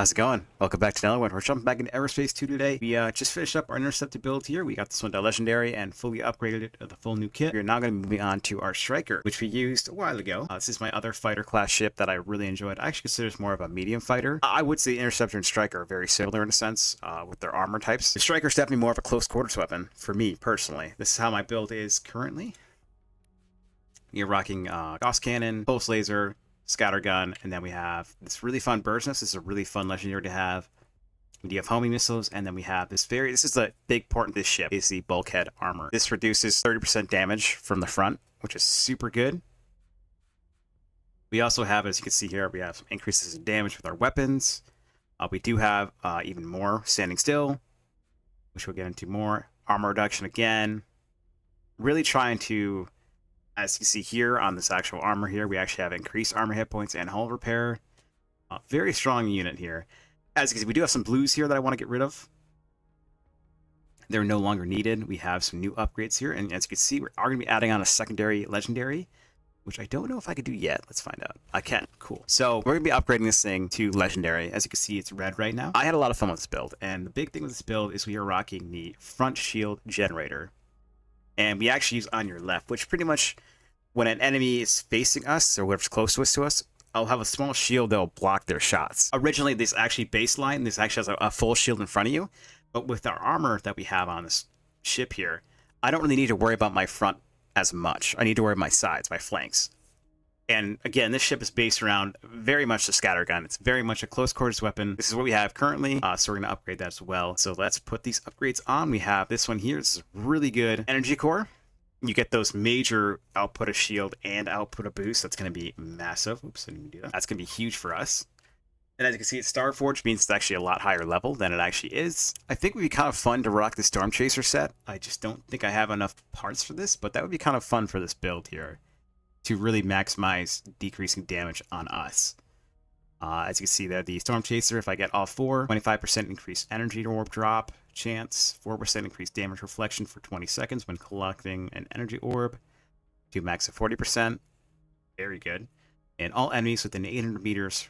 How's it going? Welcome back to another one. We're jumping back into Aerospace 2 today. We just finished up our Interceptor build here. We got this one to Legendary and fully upgraded it with a full new kit. We're now going to be moving on to our Striker, which we used a while ago. This is my other fighter class ship that I really enjoyed. I actually consider this more of a medium fighter. I would say Interceptor and Striker are very similar in a sense with their armor types. The Striker is definitely more of a close quarters weapon for me personally. This is how my build is currently. You're rocking Gauss Cannon, Pulse Laser, Scattergun, and then we have this really fun burst. This is a really fun legendary to have. We do have homing missiles, and then we have this is a big part of this ship, is the bulkhead armor. This reduces 30% damage from the front, which is super good. We also have, as you can see here, we have some increases in damage with our weapons. We do have even more standing still, which we'll get into more. Armor reduction again. Really trying to, as you see here on this actual armor here, we actually have increased armor hit points and hull repair. Very strong unit here. As you can see, we do have some blues here that I want to get rid of. They're no longer needed. We have some new upgrades here, and as you can see, we are going to be adding on a secondary legendary, which I don't know if I could do yet. Let's find out. I can. Cool. So we're going to be upgrading this thing to legendary. As you can see, it's red right now. I had a lot of fun with this build, and the big thing with this build is we are rocking the front shield generator. And we actually use on your left, which pretty much when an enemy is facing us or whatever's close to us, I'll have a small shield that will block their shots. Originally, this actually baseline, this actually has a full shield in front of you. But with our armor that we have on this ship here, I don't really need to worry about my front as much. I need to worry about my sides, my flanks. And again, this ship is based around very much the scattergun. It's very much a close quarters weapon. This is what we have currently, so we're going to upgrade that as well. So let's put these upgrades on. We have this one here. This is really good energy core. You get those major output of shield and output of boost. That's going to be massive. Oops, I didn't even do that. That's going to be huge for us. And as you can see, it's Starforged, means it's actually a lot higher level than it actually is. I think it would be kind of fun to rock the Storm Chaser set. I just don't think I have enough parts for this, but that would be kind of fun for this build here to really maximize decreasing damage on us. As you can see there, the Storm Chaser, if I get all four, 25% increased energy orb drop chance, 4% increased damage reflection for 20 seconds when collecting an energy orb, to max of 40%. Very good. And all enemies within 800 meters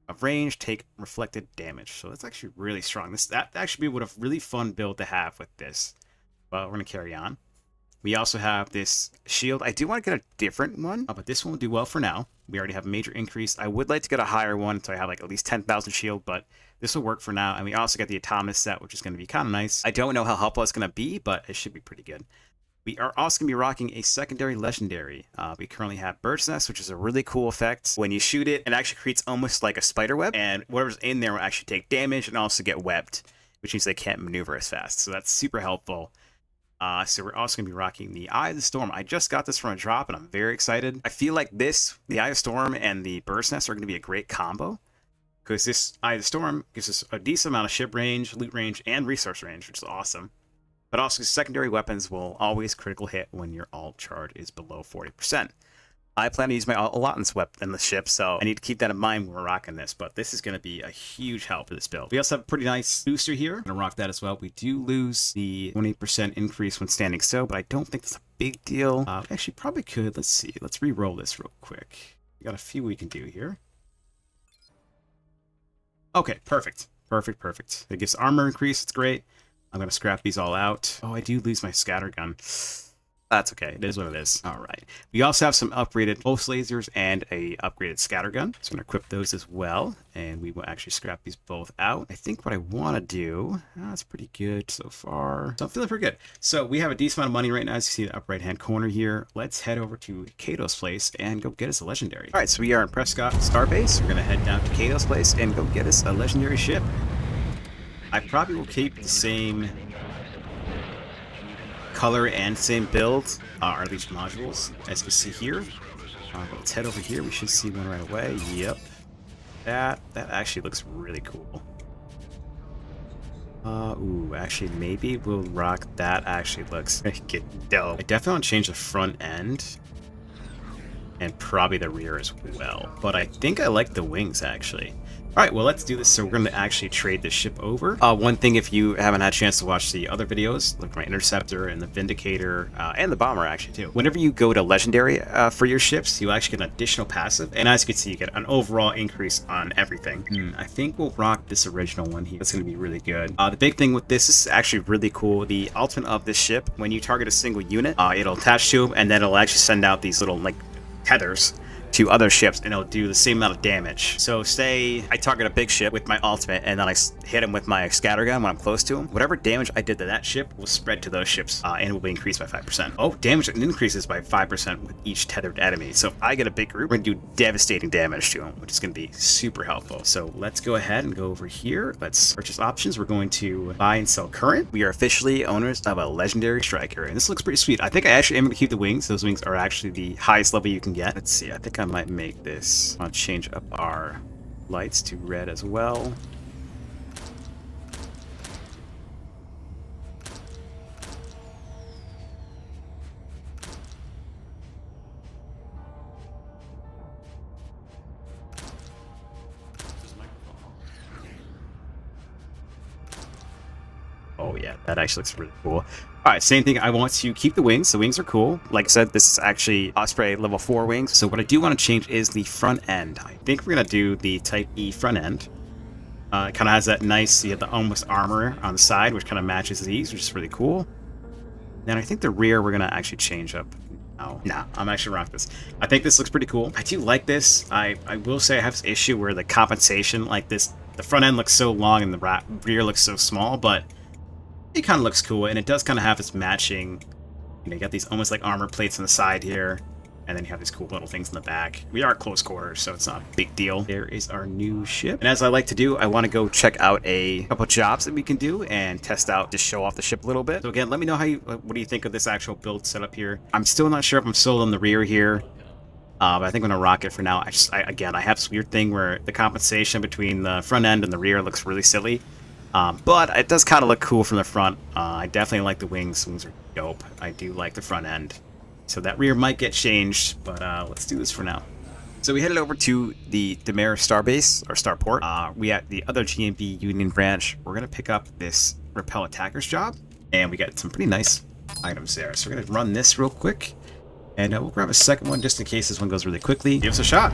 of range take reflected damage. So that's actually really strong. That actually would have really fun build to have with this. Well, we're going to carry on. We also have this shield. I do want to get a different one, but this one will do well for now. We already have a major increase. I would like to get a higher one, so I have like at least 10,000 shield, but this will work for now. And we also get the Autonomous set, which is going to be kind of nice. I don't know how helpful it's going to be, but it should be pretty good. We are also going to be rocking a secondary legendary. We currently have Bird's Nest, which is a really cool effect. When you shoot it, it actually creates almost like a spider web, and whatever's in there will actually take damage and also get webbed, which means they can't maneuver as fast. So that's super helpful. So we're also going to be rocking the Eye of the Storm. I just got this from a drop, and I'm very excited. I feel like the Eye of the Storm and the Burst Nest are going to be a great combo, because this Eye of the Storm gives us a decent amount of ship range, loot range, and resource range, which is awesome. But also, secondary weapons will always critical hit when your alt charge is below 40%. I plan to use my alt a lot in the ship, so I need to keep that in mind when we're rocking this, but this is going to be a huge help for this build. We also have a pretty nice booster here. I'm going to rock that as well. We do lose the 20% increase when standing still, but I don't think that's a big deal. We actually probably could. Let's see. Let's re-roll this real quick. We got a few we can do here. Okay, perfect. Perfect. It gives armor increase. It's great. I'm going to scrap these all out. Oh, I do lose my scattergun. That's okay. It is what it is. All right. We also have some upgraded pulse lasers and a upgraded scattergun. So I'm going to equip those as well. And we will actually scrap these both out. I think what I want to do, that's pretty good so far. So I'm feeling pretty good. So we have a decent amount of money right now. As you see the upper right hand corner here. Let's head over to Kato's place and go get us a legendary. All right. So we are in Prescott Starbase. We're going to head down to Kato's place and go get us a legendary ship. I probably will keep the same color and same build, or at least modules, as we see here. Let's head over here. We should see one right away. Yep. That actually looks really cool. Ooh, actually, maybe we'll rock that. Actually looks dope. I definitely want to change the front end and probably the rear as well. But I think I like the wings, actually. All right, well, let's do this. So we're going to actually trade this ship over. One thing, if you haven't had a chance to watch the other videos, like my Interceptor and the Vindicator, and the Bomber actually too. Whenever you go to Legendary for your ships, you actually get an additional passive. And as you can see, you get an overall increase on everything. I think we'll rock this original one here. That's going to be really good. The big thing with this is actually really cool. The ultimate of this ship, when you target a single unit, it'll attach to them, and then it'll actually send out these little like tethers to other ships, and it'll do the same amount of damage. So say I target a big ship with my ultimate, and then I hit him with my scattergun when I'm close to him. Whatever damage I did to that ship will spread to those ships, and it will be increased by 5%. Oh, damage increases by 5% with each tethered enemy. So if I get a big group, we're gonna do devastating damage to them, which is gonna be super helpful. So let's go ahead and go over here. Let's purchase options. We're going to buy and sell current. We are officially owners of a legendary striker, and this looks pretty sweet. I think I actually am gonna keep the wings. Those wings are actually the highest level you can get. Let's see, I think I might make this. I'll change up our lights to red as well. Oh yeah, that actually looks really cool. Alright, same thing. I want to keep the wings. The wings are cool. Like I said, this is actually Osprey level 4 wings. So what I do want to change is the front end. I think we're going to do the Type E front end. It kind of has that nice, you have the almost armor on the side, which kind of matches these, which is really cool. Then I think the rear we're going to actually change up. Oh, nah, I'm actually rock this. I think this looks pretty cool. I do like this. I will say I have this issue where the compensation, like this, the front end looks so long and the rear looks so small, but it kind of looks cool, and it does kind of have its matching. You know, you got these almost like armor plates on the side here, and then you have these cool little things in the back. We are at close quarters, so it's not a big deal. There is our new ship. And as I like to do, I want to go check out a couple jobs that we can do and test out, just show off the ship a little bit. So again, let me know how what do you think of this actual build setup here. I'm still not sure if I'm sold on the rear here. But I think I'm going to rock it for now. Again, I have this weird thing where the compensation between the front end and the rear looks really silly. But it does kind of look cool from the front. I definitely like the wings. Wings are dope. I do like the front end. So that rear might get changed, but let's do this for now. So we headed over to the Demare Starbase, or Starport. We at the other GMB Union branch. We're going to pick up this Repel Attackers job, and we got some pretty nice items there. So we're going to run this real quick, and we'll grab a second one just in case this one goes really quickly. Give us a shot.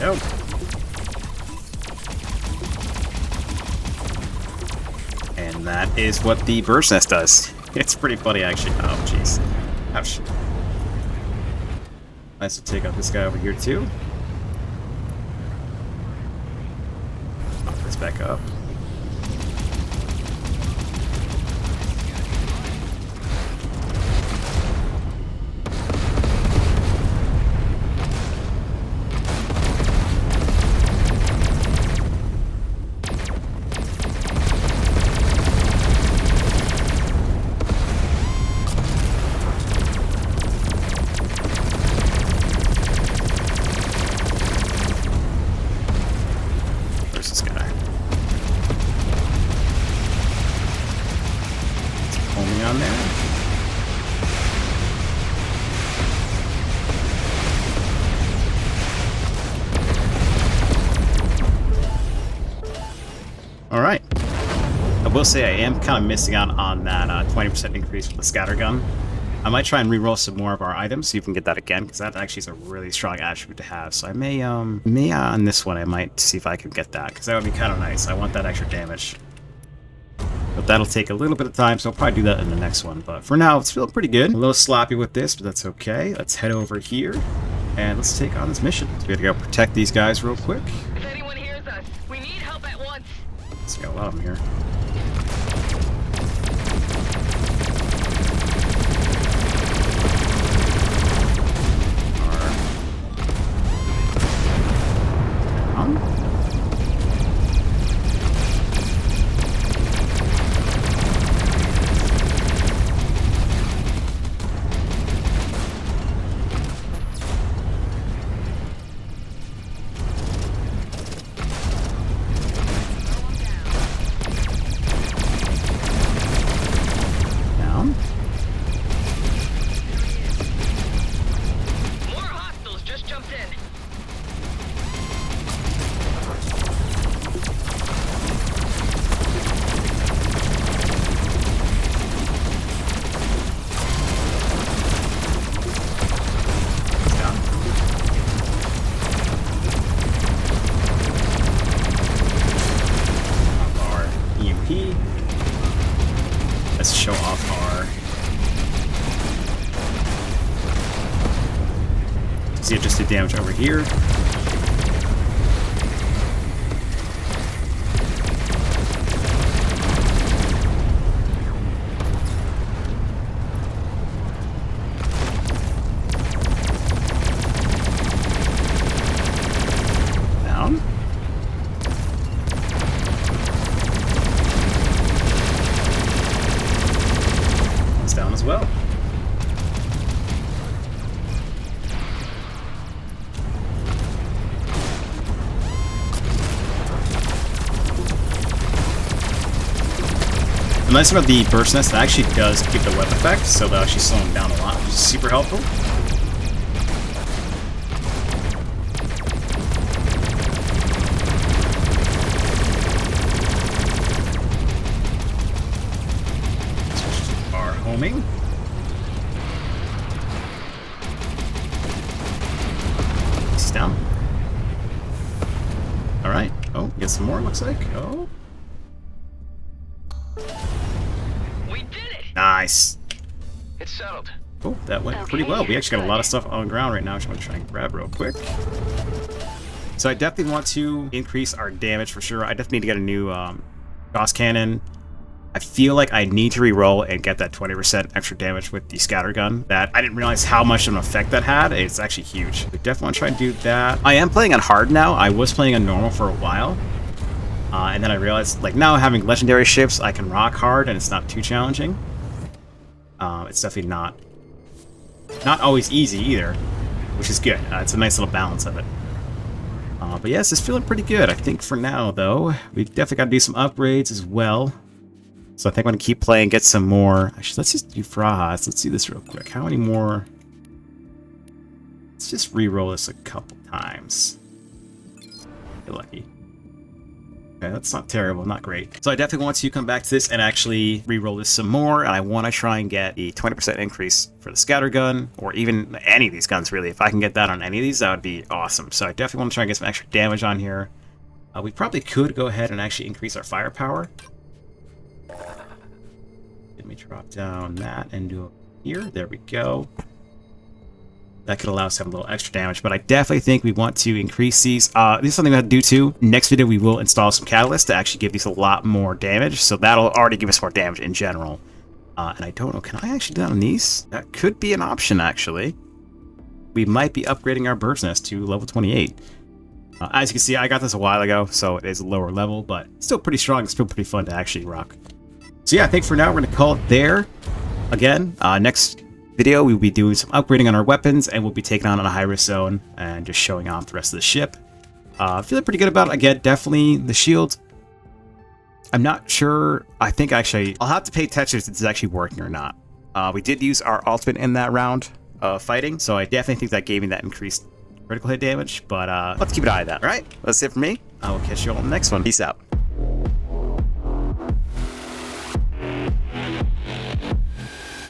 Nope. And that is what the bird's nest does. It's pretty funny, actually. Oh, jeez. Ouch. Nice to take out this guy over here, too. Pop this back up. This guy. Only on there. All right. I will say I am kind of missing out on that 20% increase with the scattergun. I might try and re-roll some more of our items, see if we can get that again, because that actually is a really strong attribute to have. So I may on this one, I might see if I can get that, because that would be kind of nice. I want that extra damage. But that'll take a little bit of time, so I'll probably do that in the next one. But for now, it's feeling pretty good. A little sloppy with this, but that's okay. Let's head over here, and let's take on this mission. So we have to go protect these guys real quick. If anyone hears us, we need help at once. Let's got a lot of them here. down. Let's show off our... See, it just did damage over here. Down. Down as well. The nice thing about the burst nest, it actually does keep the web effect, so they'll actually slow them down a lot, which is super helpful. Homing. It's down. All right. Oh, get some more. Looks like. Oh. We did it. Nice. It's settled. Oh, that went pretty well. We actually got a lot of stuff on the ground right now, which I'm gonna try and grab real quick. So I definitely want to increase our damage for sure. I definitely need to get a new Gauss cannon. I feel like I need to re-roll and get that 20% extra damage with the scatter gun. That I didn't realize how much of an effect that had. It's actually huge. We definitely want to try and do that. I am playing on hard now. I was playing on normal for a while. And then I realized, like, now having legendary ships, I can rock hard and it's not too challenging. It's definitely not always easy either, which is good. It's a nice little balance of it. But yes, it's feeling pretty good. I think for now, though, we definitely got to do some upgrades as well. So I think I'm going to keep playing, get some more. Actually, let's just do Frahas. Let's do this real quick. How many more? Let's just re-roll this a couple times. Get lucky. Okay, that's not terrible, not great. So I definitely want to come back to this and actually re-roll this some more. And I want to try and get the 20% increase for the scatter gun, or even any of these guns, really. If I can get that on any of these, that would be awesome. So I definitely want to try and get some extra damage on here. We probably could go ahead and actually increase our firepower. Let me drop down that and do it here. There we go. That could allow us to have a little extra damage, but I definitely think we want to increase these. This is something we have to do too. Next video, we will install some catalysts to actually give these a lot more damage, so that'll already give us more damage in general. And I don't know, can I actually do that on these? That could be an option, actually. We might be upgrading our bird's nest to level 28. As you can see, I got this a while ago, so it is a lower level, but still pretty strong. It's still pretty fun to actually rock. So yeah, I think for now we're going to call it there. Again, next video we will be doing some upgrading on our weapons, and we'll be taking on a high-risk zone and just showing off the rest of the ship. Feeling pretty good about it. Again, definitely the shield. I'm not sure. I think actually I'll have to pay attention if it's actually working or not. We did use our ultimate in that round of fighting, so I definitely think that gave me that increased critical hit damage, but let's keep an eye on that. All right, that's it for me. I will catch you all in the next one. Peace out.